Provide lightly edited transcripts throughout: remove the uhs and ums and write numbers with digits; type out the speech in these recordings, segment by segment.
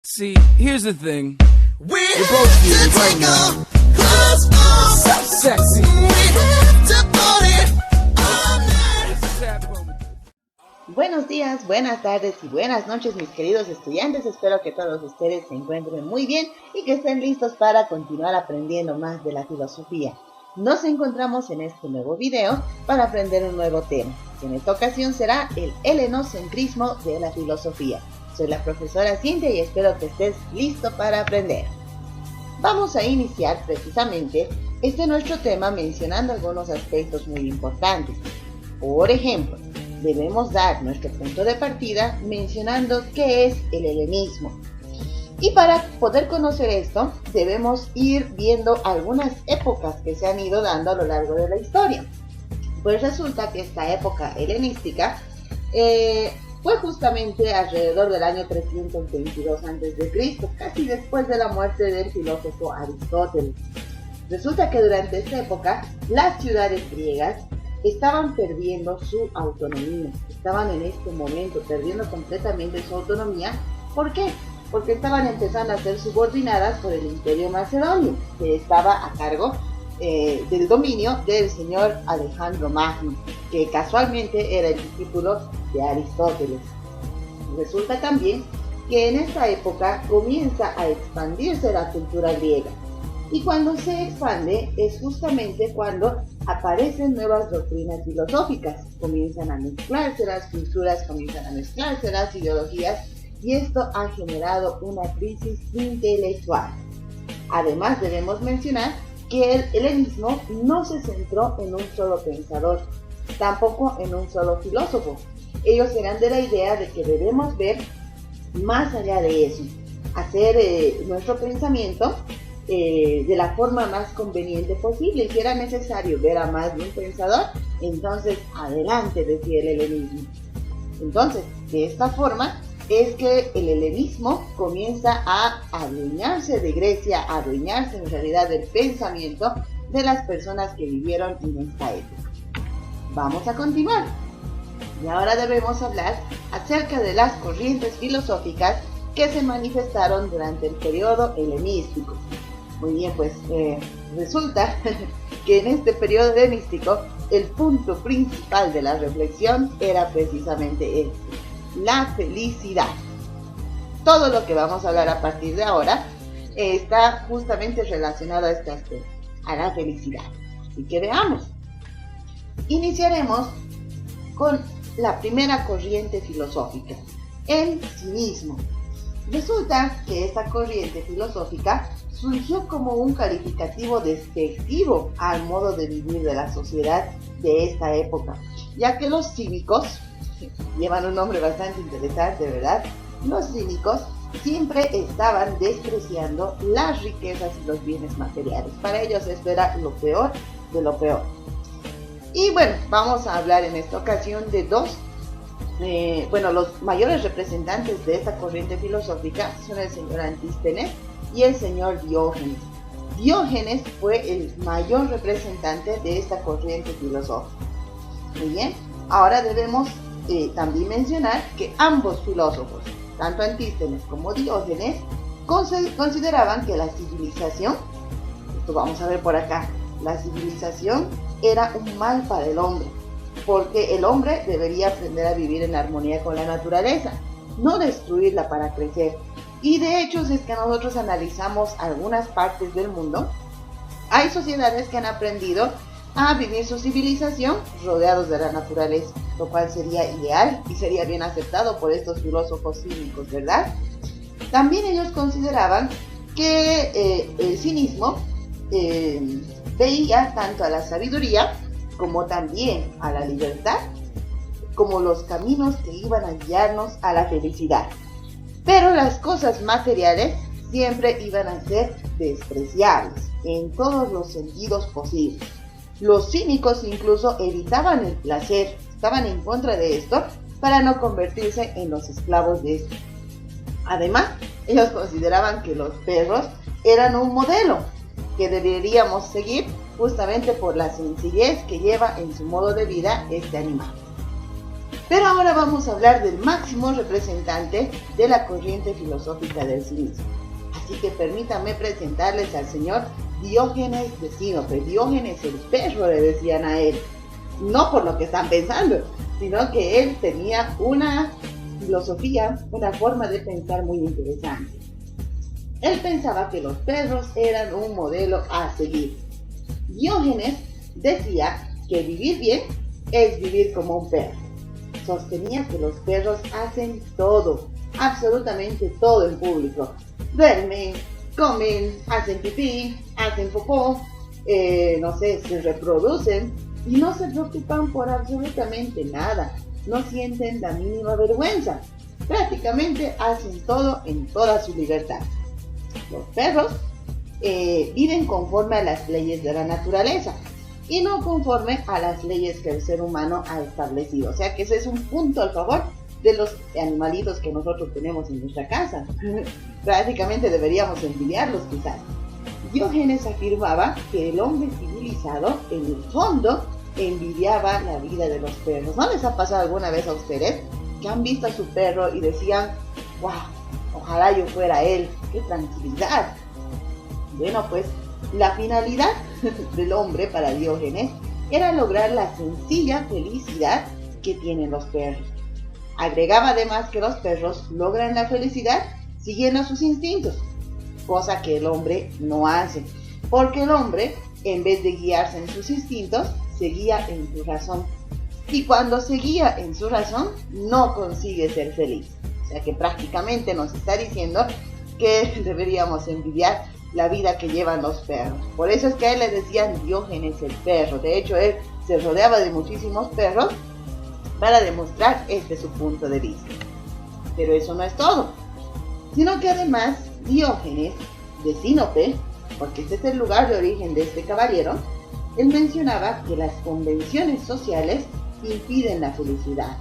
See, here's the thing. We're both here right now. So sexy. Buenos días, buenas tardes y buenas noches, mis queridos estudiantes. Espero que todos ustedes se encuentren muy bien y que estén listos para continuar aprendiendo más de la filosofía. Nos encontramos en este nuevo video para aprender un nuevo tema, que en esta ocasión será el helenocentrismo de la filosofía. Soy la profesora Cintia y espero que estés listo para aprender. Vamos a iniciar precisamente nuestro tema mencionando algunos aspectos muy importantes. Por ejemplo, debemos dar nuestro punto de partida mencionando qué es el helenismo. Y para poder conocer esto, debemos ir viendo algunas épocas que se han ido dando a lo largo de la historia. Pues resulta que esta época helenística fue justamente alrededor del año 322 a.C., casi después de la muerte del filósofo Aristóteles. Resulta que durante esta época las ciudades griegas estaban perdiendo su autonomía, estaban en este momento perdiendo completamente su autonomía. ¿Por qué? Porque estaban empezando a ser subordinadas por el Imperio Macedonio, que estaba a cargo del dominio del señor Alejandro Magno, que casualmente era el discípulo de Aristóteles. Resulta también que en esta época comienza a expandirse la cultura griega, y cuando se expande es justamente cuando aparecen nuevas doctrinas filosóficas, comienzan a mezclarse las culturas, comienzan a mezclarse las ideologías, y esto ha generado una crisis intelectual. Además debemos mencionar que el helenismo no se centró en un solo pensador, tampoco en un solo filósofo. Ellos eran de la idea de que debemos ver más allá de eso, hacer nuestro pensamiento de la forma más conveniente posible, y si era necesario ver a más de un pensador, entonces adelante, decía el helenismo. Entonces, de esta forma es que el helenismo comienza a adueñarse de Grecia, a adueñarse en realidad del pensamiento de las personas que vivieron en esta época. Vamos a continuar. Y ahora debemos hablar acerca de las corrientes filosóficas que se manifestaron durante el periodo helenístico. Muy bien, pues resulta que en este periodo helenístico el punto principal de la reflexión era precisamente la felicidad. Todo lo que vamos a hablar a partir de ahora está justamente relacionado a este aspecto, a la felicidad. Así que veamos. Iniciaremos con la primera corriente filosófica, el cinismo. Resulta que esta corriente filosófica surgió como un calificativo despectivo al modo de vivir de la sociedad de esta época, ya que los cínicos, llevan un nombre bastante interesante, ¿verdad? Los cínicos siempre estaban despreciando las riquezas y los bienes materiales. Para ellos esto era lo peor de lo peor. Y bueno, vamos a hablar en esta ocasión de los mayores representantes de esta corriente filosófica son el señor Antístenes y el señor Diógenes. Diógenes fue el mayor representante de esta corriente filosófica. Muy bien, ahora debemos también mencionar que ambos filósofos, tanto Antístenes como Diógenes, consideraban que la civilización, esto vamos a ver por acá, la civilización era un mal para el hombre, porque el hombre debería aprender a vivir en armonía con la naturaleza, no destruirla para crecer. Y de hecho, si es que nosotros analizamos algunas partes del mundo, hay sociedades que han aprendido a vivir su civilización rodeados de la naturaleza, lo cual sería ideal y sería bien aceptado por estos filósofos cínicos, ¿verdad? También ellos consideraban que el cinismo veía tanto a la sabiduría como también a la libertad como los caminos que iban a guiarnos a la felicidad. Pero las cosas materiales siempre iban a ser despreciables en todos los sentidos posibles. Los cínicos incluso evitaban el placer, estaban en contra de esto para no convertirse en los esclavos de esto. Además, ellos consideraban que los perros eran un modelo que deberíamos seguir justamente por la sencillez que lleva en su modo de vida este animal. Pero ahora vamos a hablar del máximo representante de la corriente filosófica del cinismo. Así que permítanme presentarles al señor Diógenes de Sinope. Diógenes el perro, le decían a él. No por lo que están pensando, sino que él tenía una filosofía, una forma de pensar muy interesante. Él pensaba que los perros eran un modelo a seguir. Diógenes decía que vivir bien es vivir como un perro. Sostenía que los perros hacen todo, absolutamente todo en público. Duermen, comen, hacen pipí, hacen popó, se reproducen y no se preocupan por absolutamente nada. No sienten la mínima vergüenza. Prácticamente hacen todo en toda su libertad. Los perros viven conforme a las leyes de la naturaleza y no conforme a las leyes que el ser humano ha establecido. O sea que ese es un punto al favor de los animalitos que nosotros tenemos en nuestra casa. Prácticamente deberíamos envidiarlos quizás. Diógenes afirmaba que el hombre civilizado, en el fondo, envidiaba la vida de los perros. ¿No les ha pasado alguna vez a ustedes que han visto a su perro y decían, wow, ojalá yo fuera él, qué tranquilidad? Bueno, pues la finalidad del hombre para Diógenes era lograr la sencilla felicidad que tienen los perros. Agregaba además que los perros logran la felicidad siguiendo sus instintos, cosa que el hombre no hace, porque el hombre, en vez de guiarse en sus instintos, se guía en su razón. Y cuando se guía en su razón, no consigue ser feliz. O sea que prácticamente nos está diciendo que deberíamos envidiar la vida que llevan los perros. Por eso es que a él le decían Diógenes el perro. De hecho, él se rodeaba de muchísimos perros para demostrar su punto de vista. Pero eso no es todo, sino que además Diógenes de Sinope, porque este es el lugar de origen de este caballero, él mencionaba que las convenciones sociales impiden la felicidad.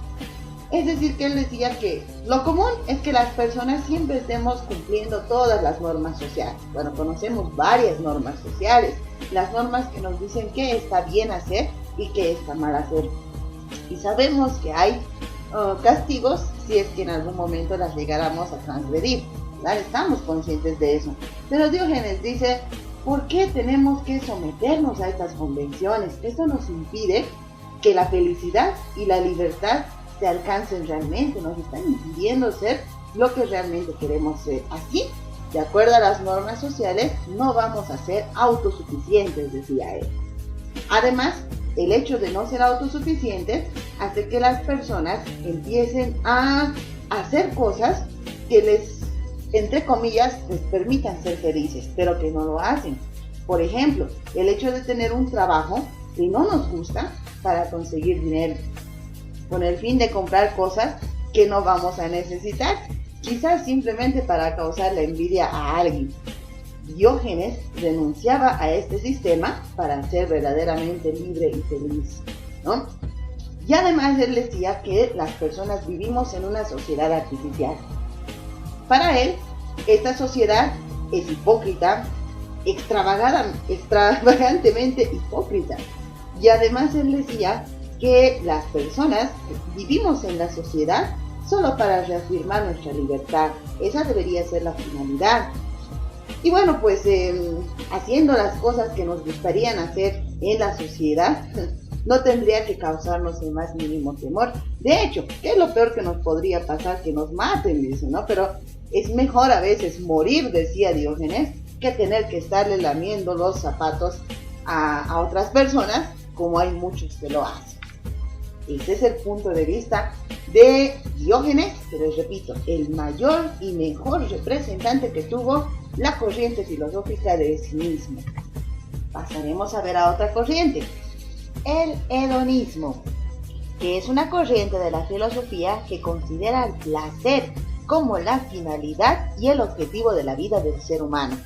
Es decir, que él decía que lo común es que las personas siempre estemos cumpliendo todas las normas sociales. Bueno, conocemos varias normas sociales, las normas que nos dicen qué está bien hacer y qué está mal hacer. Y sabemos que hay castigos si es que en algún momento las llegáramos a transgredir, ¿verdad? Estamos conscientes de eso. Pero Diógenes dice, ¿por qué tenemos que someternos a estas convenciones? Esto nos impide que la felicidad y la libertad se alcancen realmente, nos están impidiendo ser lo que realmente queremos ser. Así, de acuerdo a las normas sociales, no vamos a ser autosuficientes, decía él. Además, el hecho de no ser autosuficientes hace que las personas empiecen a hacer cosas que les, entre comillas, les permitan ser felices, pero que no lo hacen. Por ejemplo, el hecho de tener un trabajo que no nos gusta para conseguir dinero, con el fin de comprar cosas que no vamos a necesitar, quizás simplemente para causar la envidia a alguien. Diógenes renunciaba a este sistema para ser verdaderamente libre y feliz, ¿no? Y además él decía que las personas vivimos en una sociedad artificial. Para él, esta sociedad es hipócrita, extravagantemente hipócrita. Y además él decía que las personas vivimos en la sociedad solo para reafirmar nuestra libertad. Esa debería ser la finalidad. Y bueno, pues haciendo las cosas que nos gustarían hacer en la sociedad, no tendría que causarnos el más mínimo temor. De hecho, ¿qué es lo peor que nos podría pasar? Que nos maten, dice, ¿no? Pero es mejor a veces morir, decía Diógenes, que tener que estarle lamiendo los zapatos a otras personas, como hay muchos que lo hacen. Ese es el punto de vista de Diógenes, que les repito, el mayor y mejor representante que tuvo la corriente filosófica del cinismo. Pasaremos a ver a otra corriente, el hedonismo, que es una corriente de la filosofía que considera el placer como la finalidad y el objetivo de la vida del ser humano.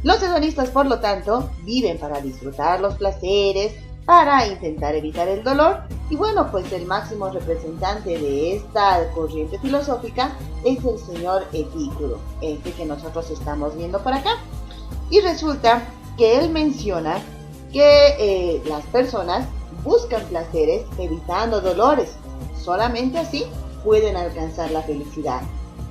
Los hedonistas, por lo tanto, viven para disfrutar los placeres, para intentar evitar el dolor, y bueno, pues el máximo representante de esta corriente filosófica es el señor Epicuro, que nosotros estamos viendo por acá. Y resulta que él menciona que las personas buscan placeres evitando dolores, Solamente así pueden alcanzar la felicidad.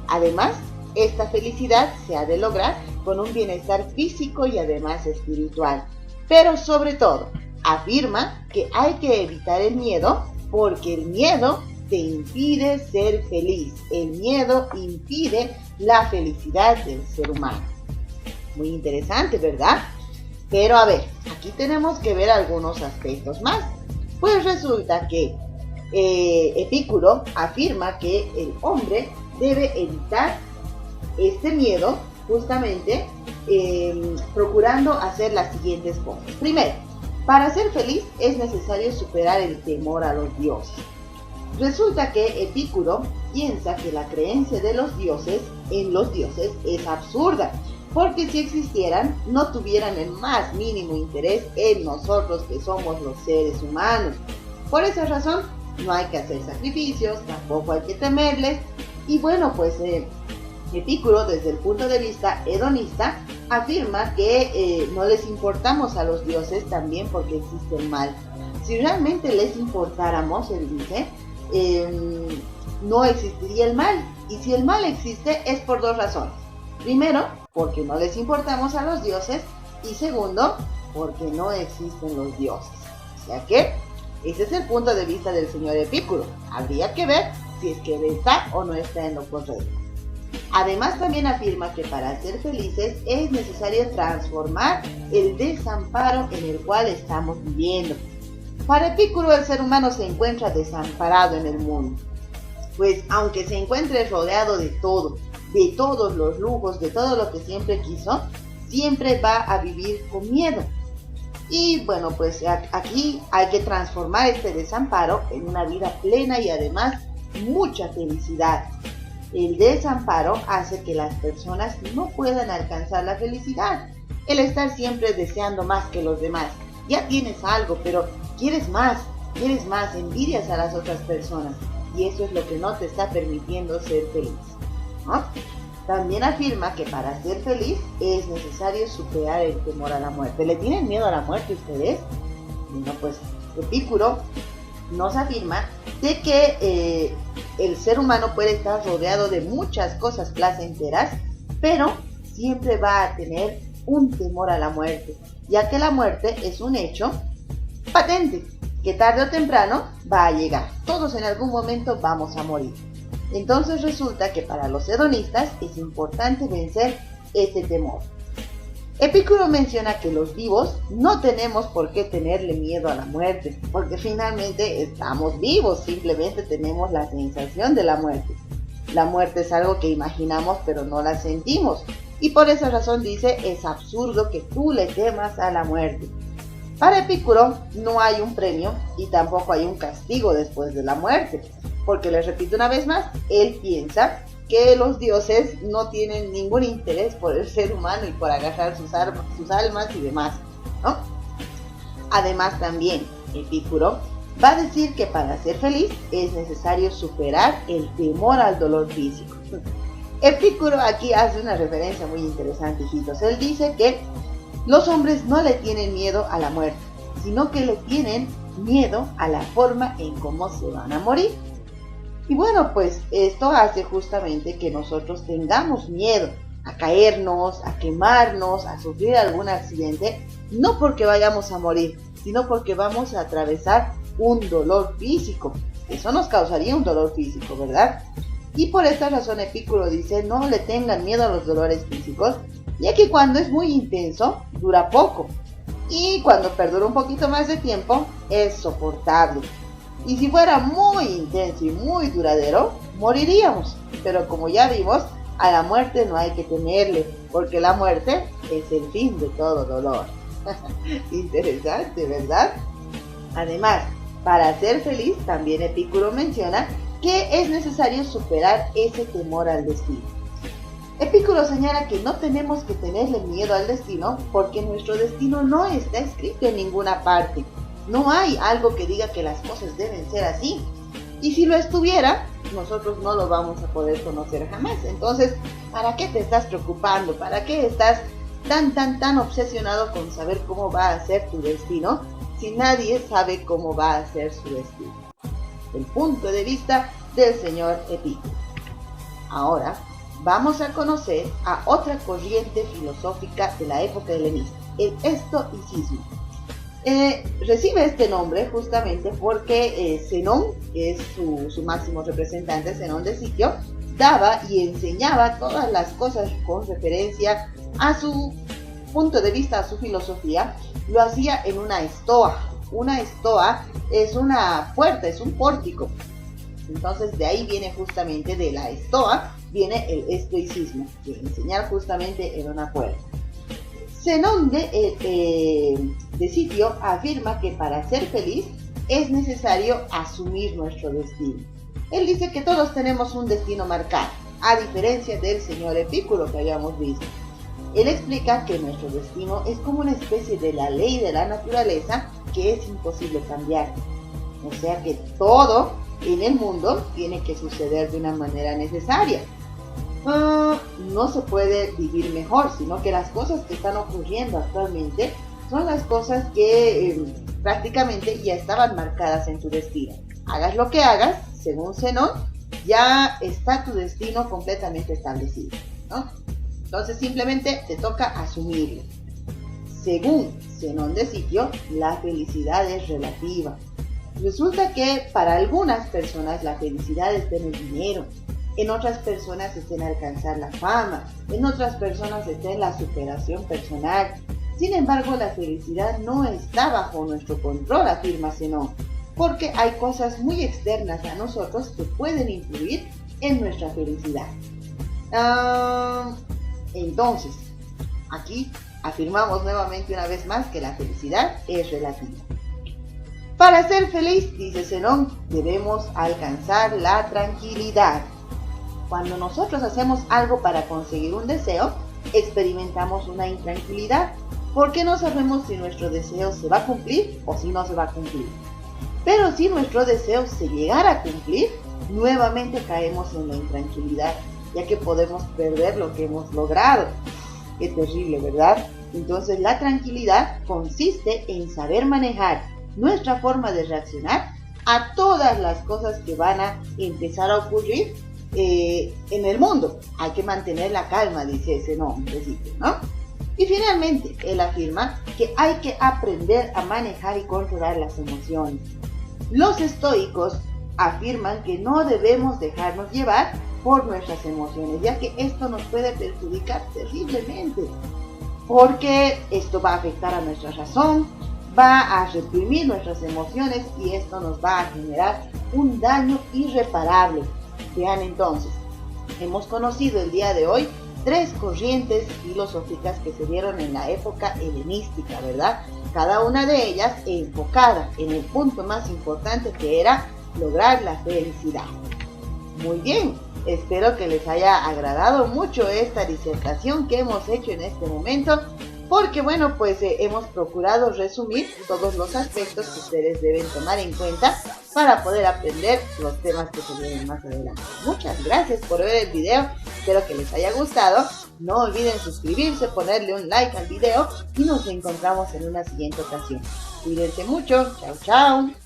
Además, esta felicidad se ha de lograr con un bienestar físico y además espiritual. Pero sobre todo, afirma que hay que evitar el miedo porque el miedo te impide ser feliz. El miedo impide la felicidad del ser humano. Muy interesante, ¿verdad? Pero a ver, aquí tenemos que ver algunos aspectos más. Pues resulta que Epicuro afirma que el hombre debe evitar este miedo justamente procurando hacer las siguientes cosas. Primero, para ser feliz es necesario superar el temor a los dioses. Resulta que Epicuro piensa que la creencia de los dioses en los dioses es absurda, porque si existieran no tuvieran el más mínimo interés en nosotros que somos los seres humanos. Por esa razón no hay que hacer sacrificios, tampoco hay que temerles. Y bueno, pues Epicuro, desde el punto de vista hedonista, afirma que no les importamos a los dioses también porque existe el mal. Si realmente les importáramos, él dice, no existiría el mal. Y si el mal existe es por dos razones. Primero, porque no les importamos a los dioses. Y segundo, porque no existen los dioses. O sea que ese es el punto de vista del señor Epicuro. Habría que ver si es que está o no está en lo correcto. Además, también afirma que para ser felices es necesario transformar el desamparo en el cual estamos viviendo. Para Epicuro, el ser humano se encuentra desamparado en el mundo. Pues aunque se encuentre rodeado de todo, de todos los lujos, de todo lo que siempre quiso, siempre va a vivir con miedo. Y bueno, pues aquí hay que transformar este desamparo en una vida plena y además mucha felicidad. El desamparo hace que las personas no puedan alcanzar la felicidad. El estar siempre deseando más que los demás. Ya tienes algo, pero quieres más, envidias a las otras personas. Y eso es lo que no te está permitiendo ser feliz, ¿no? También afirma que para ser feliz es necesario superar el temor a la muerte. ¿Le tienen miedo a la muerte ustedes? Bueno, pues Epicuro nos afirma de que el ser humano puede estar rodeado de muchas cosas placenteras, pero siempre va a tener un temor a la muerte, ya que la muerte es un hecho patente, que tarde o temprano va a llegar. Todos en algún momento vamos a morir. Entonces resulta que para los hedonistas es importante vencer este temor. Epicuro menciona que los vivos no tenemos por qué tenerle miedo a la muerte, porque finalmente estamos vivos, simplemente tenemos la sensación de la muerte. La muerte es algo que imaginamos pero no la sentimos, y por esa razón dice, es absurdo que tú le temas a la muerte. Para Epicuro no hay un premio y tampoco hay un castigo después de la muerte, porque les repito una vez más, él piensa que los dioses no tienen ningún interés por el ser humano y por agarrar sus almas y demás, ¿no? Además también Epicuro va a decir que para ser feliz es necesario superar el temor al dolor físico. Epicuro aquí hace una referencia muy interesante, hijitos. Él dice que los hombres no le tienen miedo a la muerte, sino que le tienen miedo a la forma en cómo se van a morir. Y bueno, pues esto hace justamente que nosotros tengamos miedo a caernos, a quemarnos, a sufrir algún accidente, no porque vayamos a morir, sino porque vamos a atravesar un dolor físico. Eso nos causaría un dolor físico, ¿verdad? Y por esta razón Epicuro dice, no le tengan miedo a los dolores físicos, ya que cuando es muy intenso, dura poco. Y cuando perdura un poquito más de tiempo, es soportable. Y si fuera muy intenso y muy duradero, moriríamos. Pero como ya vimos, a la muerte no hay que temerle, porque la muerte es el fin de todo dolor. Interesante, ¿verdad? Además, para ser feliz, también Epicuro menciona que es necesario superar ese temor al destino. Epicuro señala que no tenemos que tenerle miedo al destino porque nuestro destino no está escrito en ninguna parte. No hay algo que diga que las cosas deben ser así. Y si lo estuviera, nosotros no lo vamos a poder conocer jamás. Entonces, ¿para qué te estás preocupando? ¿Para qué estás tan obsesionado con saber cómo va a ser tu destino si nadie sabe cómo va a ser su destino? el punto de vista del señor Epicuro. Ahora vamos a conocer a otra corriente filosófica de la época helenista, el estoicismo. Recibe este nombre justamente porque Zenón, que es su máximo representante, Zenón de Sitio, daba y enseñaba todas las cosas con referencia a su punto de vista, a su filosofía. Lo hacía en una estoa. Una estoa es una puerta, es un pórtico. Entonces de ahí viene justamente, de la estoa, viene el estoicismo, de enseñar justamente en una puerta. Zenón de Sitio afirma que para ser feliz es necesario asumir nuestro destino. Él dice que todos tenemos un destino marcado, a diferencia del señor Epicuro que habíamos visto. Él explica que nuestro destino es como una especie de la ley de la naturaleza que es imposible cambiar. O sea que todo en el mundo tiene que suceder de una manera necesaria. No se puede vivir mejor, sino que las cosas que están ocurriendo actualmente son las cosas que prácticamente ya estaban marcadas en tu destino. Hagas lo que hagas, según Zenón, ya está tu destino completamente establecido, ¿no? Entonces simplemente te toca asumirlo. Según Zenón de Sitio, la felicidad es relativa. Resulta que para algunas personas la felicidad está en el dinero, en otras personas está en alcanzar la fama, en otras personas está en la superación personal. Sin embargo, la felicidad no está bajo nuestro control, afirma Zenón, porque hay cosas muy externas a nosotros que pueden influir en nuestra felicidad. Entonces, aquí afirmamos nuevamente una vez más que la felicidad es relativa. Para ser feliz, dice Zenón, debemos alcanzar la tranquilidad. Cuando nosotros hacemos algo para conseguir un deseo, experimentamos una intranquilidad, porque no sabemos si nuestro deseo se va a cumplir o si no se va a cumplir. Pero si nuestro deseo se llegara a cumplir, nuevamente caemos en la intranquilidad, ya que podemos perder lo que hemos logrado. Qué terrible, ¿verdad? Entonces la tranquilidad consiste en saber manejar nuestra forma de reaccionar a todas las cosas que van a empezar a ocurrir en el mundo. Hay que mantener la calma, dice Zenón, ¿no? Y finalmente, él afirma que hay que aprender a manejar y controlar las emociones. Los estoicos afirman que no debemos dejarnos llevar por nuestras emociones, ya que esto nos puede perjudicar terriblemente, porque esto va a afectar a nuestra razón, va a reprimir nuestras emociones y esto nos va a generar un daño irreparable. Vean entonces, hemos conocido el día de hoy 3 corrientes filosóficas que se dieron en la época helenística, ¿verdad? Cada una de ellas enfocada en el punto más importante, que era lograr la felicidad. Muy bien, espero que les haya agradado mucho esta disertación que hemos hecho en este momento, porque bueno, pues hemos procurado resumir todos los aspectos que ustedes deben tomar en cuenta para poder aprender los temas que se vienen más adelante. Muchas gracias por ver el video, espero que les haya gustado. No olviden suscribirse, ponerle un like al video y nos encontramos en una siguiente ocasión. Cuídense mucho, chao chao.